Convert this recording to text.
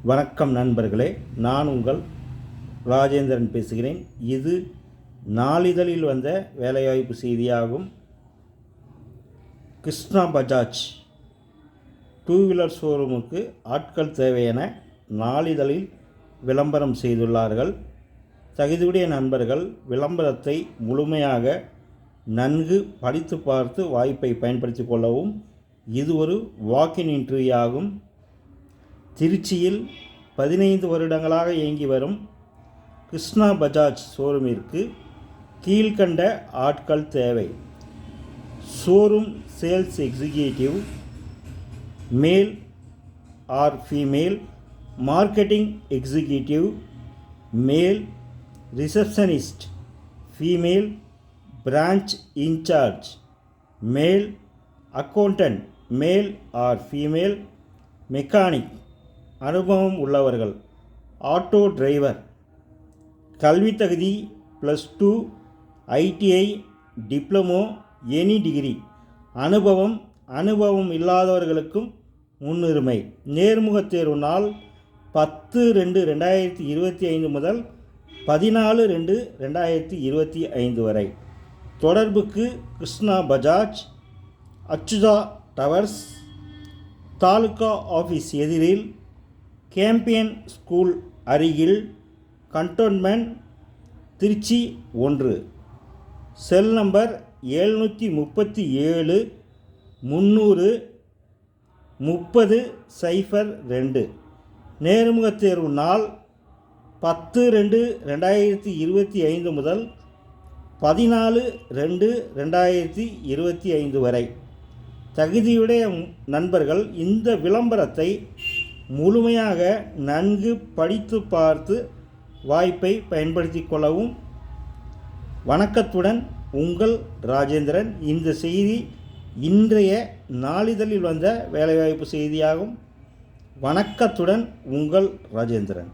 வணக்கம் நண்பர்களே, நான் உங்கள் ராஜேந்திரன் பேசுகிறேன். இது நாளிதழில் வந்த வேலைவாய்ப்பு செய்தியாகும். கிருஷ்ணா பஜாஜ் டூ வீலர் ஷோரூமுக்கு ஆட்கள் தேவை என நாளிதழில் விளம்பரம் செய்துள்ளார்கள். தகுதியுடைய நண்பர்கள் விளம்பரத்தை முழுமையாக நன்கு படித்து பார்த்து வாய்ப்பை பயன்படுத்தி கொள்ளவும். இது ஒரு வாக்கின் இன்டர்வியூ ஆகும். திருச்சியில் 15 வருடங்களாக இயங்கி வரும் கிருஷ்ணா பஜாஜ் ஷோரூமிற்கு கீழ்கண்ட ஆட்கள் தேவை: showroom sales executive male or female, marketing executive மேல், ரிசப்ஷனிஸ்ட் ஃபீமேல், பிரான்ச் இன்சார்ஜ் மேல், accountant male or female, mechanic அனுபவம் உள்ளவர்கள், ஆட்டோ டிரைவர், கல்வி தகுதி +2, ITI, டிப்ளமோ, எனி டிகிரி, அனுபவம் இல்லாதவர்களுக்கும் முன்னுரிமை. நேர்முகத் தேர்வு நாள் 10/2/2025 முதல் 14/2/2025 வரை. தொடர்புக்கு கிருஷ்ணா பஜாஜ், அச்சுதா டவர்ஸ், தாலுகா ஆஃபீஸ் எதிரில், கேம்பியன் ஸ்கூல் அருகில், கண்டோன்மெண்ட், திருச்சி 1. Cell number 737 300 30 02. நேர்முகத் தேர்வு நாள் 10/2/2025 முதல் 14/2/2025 வரை. தகுதியுடைய நண்பர்கள் இந்த விளம்பரத்தை முழுமையாக நன்கு படித்து பார்த்து வாய்ப்பை பயன்படுத்தி கொள்ளவும். வணக்கத்துடன் உங்கள் ராஜேந்திரன். இந்த செய்தி இன்றைய நாளிதழில் வந்த வேலைவாய்ப்பு செய்தியாகும். வணக்கத்துடன் உங்கள் ராஜேந்திரன்.